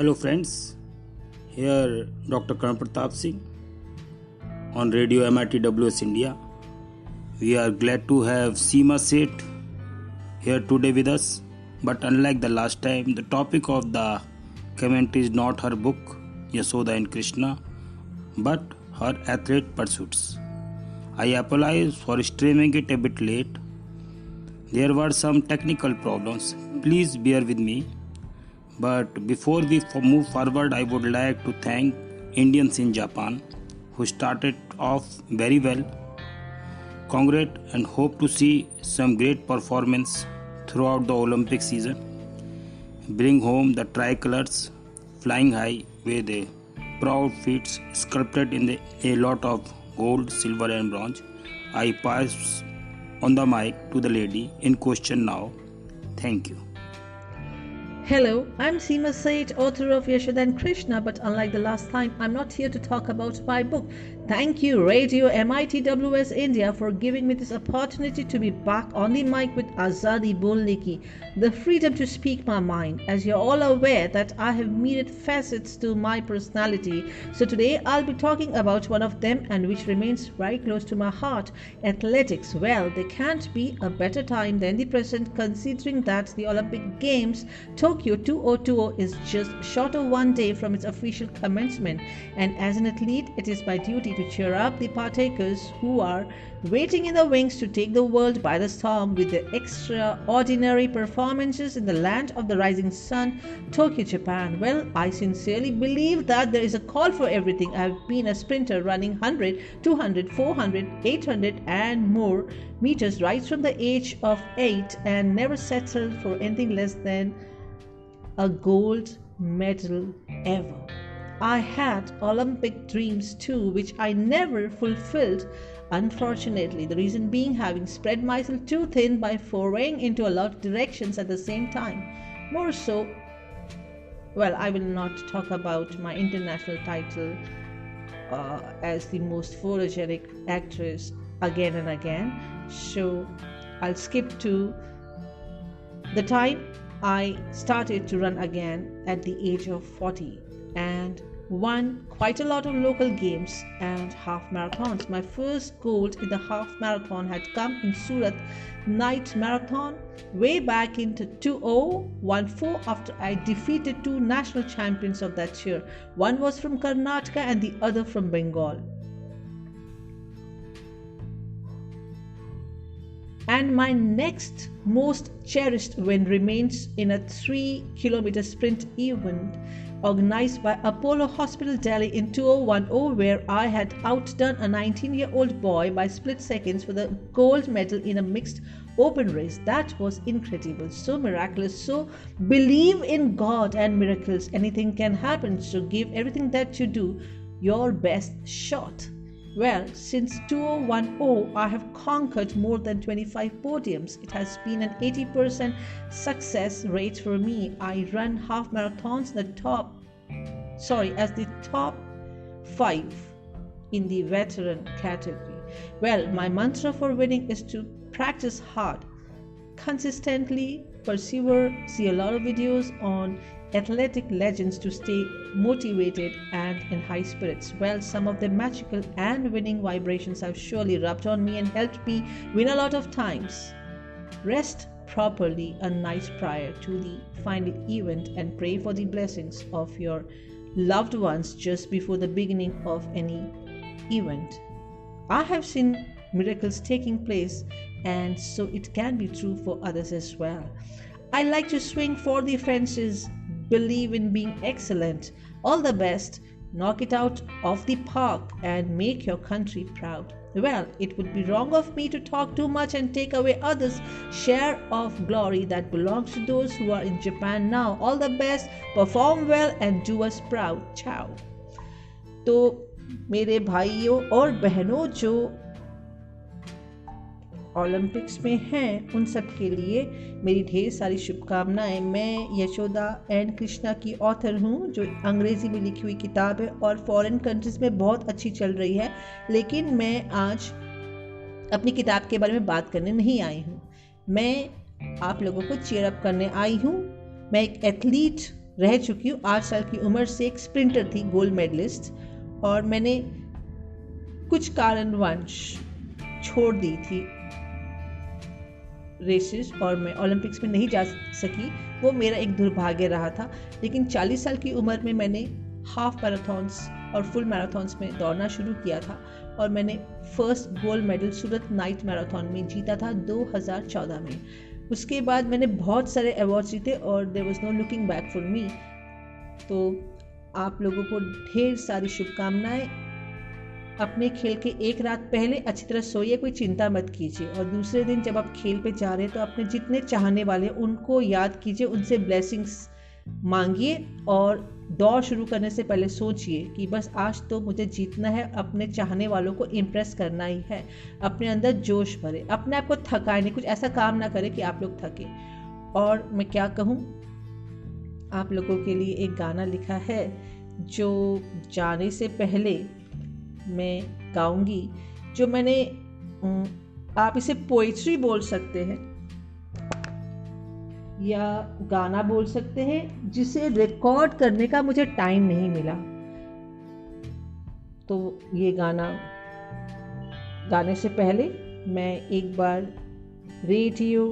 Hello friends, here Dr. Karan Pratap Singh on Radio MITWS India. We are glad to have Seema Seth here today with us. But unlike the last time, the topic of the comment is not her book, Yashoda and Krishna, but her athlete pursuits. I apologize for streaming it a bit late. There were some technical problems. Please bear with me. But before we move forward, I would like to thank Indians in Japan who started off very well. Congrats and hope to see some great performance throughout the Olympic season. Bring home the tricolors flying high with a proud feats sculpted in a lot of gold, silver and bronze. I pass on the mic to the lady in question now. Thank you. Hello, I'm Seema Seth, author of Yashoda and Krishna, but unlike the last time, I'm not here to talk about my book. Thank you, Radio MITWS India, for giving me this opportunity to be back on the mic with Azadi Bolne Ki, the freedom to speak my mind. As you're all aware that I have myriad facets to my personality, so today I'll be talking about one of them and which remains very close to my heart, athletics. Well, there can't be a better time than the present, considering that the Olympic Games Tokyo 2020 is just short of one day from its official commencement, and as an athlete, it is my duty to cheer up the partakers who are waiting in the wings to take the world by the storm with their extraordinary performances in the land of the rising sun, Tokyo, Japan. Well, I sincerely believe that there is a call for everything. I have been a sprinter running 100, 200, 400, 800 and more meters right from the age of 8 and never settled for anything less than a gold medal ever. I had Olympic dreams too, which I never fulfilled, unfortunately. The reason being having spread myself too thin by foraying into a lot of directions at the same time. More so, well, I will not talk about my international title as the most photogenic actress again and again. So I'll skip to the time I started to run again at the age of 40 and won quite a lot of local games and half marathons. My first gold in the half marathon had come in Surat Night Marathon way back in 2014 after I defeated two national champions of that year. One was from Karnataka and the other from Bengal. And my next most cherished win remains in a 3-kilometer sprint event organized by Apollo Hospital Delhi in 2010, where I had outdone a 19-year-old boy by split seconds for the gold medal in a mixed open race. That was incredible, so miraculous. So believe in God and miracles. Anything can happen, so give everything that you do your best shot. Well, since 2010, I have conquered more than 25 podiums. It has been an 80% success rate for me. I run half marathons as the top 5 in the veteran category. Well, my mantra for winning is to practice hard, consistently persevere, see a lot of videos on athletic legends to stay motivated and in high spirits. Well, some of the magical and winning vibrations have surely rubbed on me and helped me win a lot of times. Rest properly a night prior to the final event and pray for the blessings of your loved ones just before the beginning of any event. I have seen miracles taking place, and so it can be true for others as well. I like to swing for the fences, believe in being excellent. All the best, knock it out of the park and make your country proud. Well, it would be wrong of me to talk too much and take away others' share of glory that belongs to those who are in Japan now. All the best, perform well and do us proud. Ciao. तो मेरे भाइयों और बहनों जो Olympics में हैं उन सब के लिए मेरी ढेर सारी शुभकामनाएं। मैं यशोदा एंड कृष्णा की ऑथर हूँ, जो अंग्रेज़ी में लिखी हुई किताब है और फॉरेन कंट्रीज़ में बहुत अच्छी चल रही है। लेकिन मैं आज अपनी किताब के बारे में बात करने नहीं आई हूँ। मैं आप लोगों को चीयर अप करने आई हूँ। मैं एक एथलीट रह चुकी हूँ। 8 साल की उम्र से एक स्प्रिंटर थी, गोल्ड मेडलिस्ट, और मैंने कुछ कारणवश छोड़ दी थी रेसेस और मैं ओलंपिक्स में नहीं जा सकी। वो मेरा एक दुर्भाग्य रहा था। लेकिन 40 साल की उम्र में मैंने हाफ मैराथन्स और फुल मैराथन्स में दौड़ना शुरू किया था और मैंने फर्स्ट गोल्ड मेडल सूरत नाइट मैराथन में जीता था 2014 में। उसके बाद मैंने बहुत सारे अवार्ड्स जीते और there was no looking back for me. तो आप लोगों को ढेर सारी शुभकामनाएं। अपने खेल के एक रात पहले अच्छी तरह सोइए, कोई चिंता मत कीजिए, और दूसरे दिन जब आप खेल पे जा रहे हैं तो अपने जितने चाहने वाले उनको याद कीजिए, उनसे ब्लेसिंग्स मांगिए और दौड़ शुरू करने से पहले सोचिए कि बस आज तो मुझे जीतना है, अपने चाहने वालों को इम्प्रेस करना ही है। अपने अंदर जोश भरे, अपने आप को थकाए नहीं, कुछ ऐसा काम ना करें कि आप लोग थके। और मैं क्या कहूँ, आप लोगों के लिए एक गाना लिखा है जो जाने से पहले मैं गाऊंगी, जो मैंने आप इसे पोइट्री बोल सकते हैं या गाना बोल सकते हैं, जिसे रिकॉर्ड करने का मुझे टाइम नहीं मिला। तो ये गाना गाने से पहले मैं एक बार रेडियो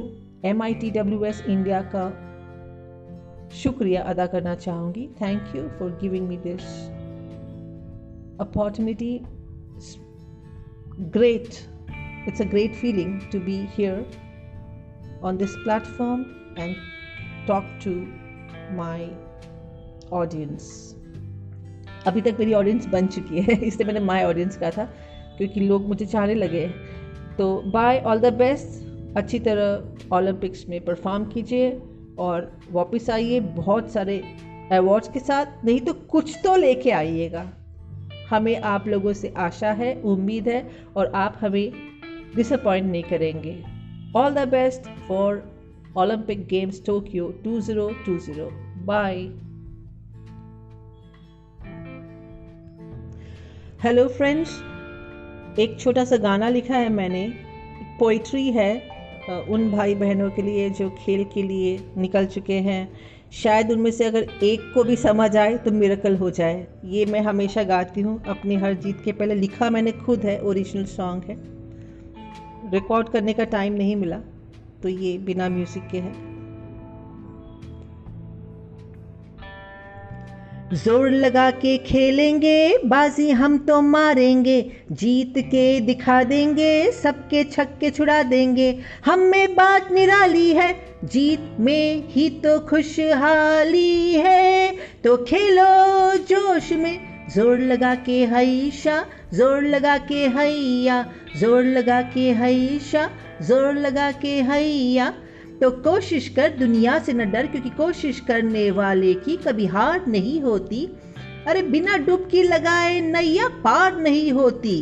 MITWS इंडिया का शुक्रिया अदा करना चाहूँगी। Thank you for giving me this opportunity. Great. It's a great feeling to be here on this platform and talk to my audience. अभी तक मेरी ऑडियंस बन चुकी है, इसलिए मैंने माई ऑडियंस कहा था क्योंकि लोग मुझे चाहने लगे। तो बाय, ऑल द बेस्ट। अच्छी तरह ओलंपिक्स में परफॉर्म कीजिए और वापस आइए बहुत सारे अवार्ड्स के साथ, नहीं तो कुछ तो लेके आइएगा। हमें आप लोगों से आशा है, उम्मीद है, और आप हमें डिसअपॉइंट नहीं करेंगे। All the best for Olympic games Tokyo 2020। Bye. Hello friends, एक छोटा सा गाना लिखा है मैंने, पोइट्री है उन भाई बहनों के लिए जो खेल के लिए निकल चुके हैं। शायद उनमें से अगर एक को भी समझ आए तो मिरेकल हो जाए। ये मैं हमेशा गाती हूँ अपनी हर जीत के पहले। लिखा मैंने खुद है, ओरिजिनल सॉन्ग है, रिकॉर्ड करने का टाइम नहीं मिला तो ये बिना म्यूजिक के है। जोर लगा के खेलेंगे, बाजी हम तो मारेंगे, जीत के दिखा देंगे, सबके छक्के छुड़ा देंगे। हम में बात निराली है, जीत में ही तो खुशहाली है। तो खेलो जोश में, जोर लगा के हैशा, जोर लगा के हैया, जोर लगा के हैशा, जोर लगा के हैया। तो कोशिश कर, दुनिया से न डर, क्योंकि कोशिश करने वाले की कभी हार नहीं होती। अरे बिना डुबकी लगाए नैया पार नहीं होती।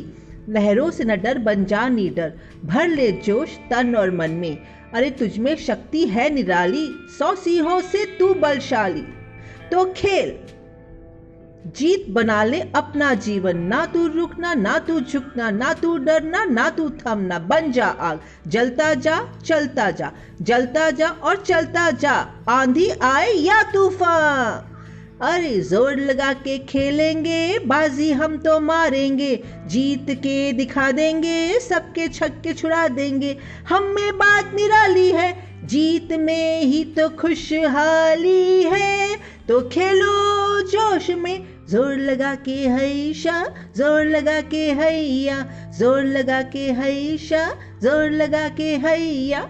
लहरों से न डर, बन जा नीडर, भर ले जोश तन और मन में। अरे तुझमें शक्ति है निराली, 100 सिंहों से तू बलशाली। तो खेल, जीत बना ले अपना जीवन, ना तू रुकना, ना तू झुकना, ना तू डरना, ना तू थमना। बन जा आग, जलता जा, चलता जा, जलता जा और चलता जा, आंधी आए या तूफान। अरे जोर लगा के खेलेंगे, बाजी हम तो मारेंगे, जीत के दिखा देंगे, सबके छक्के छुड़ा देंगे। हम में बात निराली है, जीत में ही तो खुशहाली है। तो खेलो जोश में, जोर लगा के हैशा, जोर लगा के हैया, जोर लगा के हैशा, जोर लगा के हैया।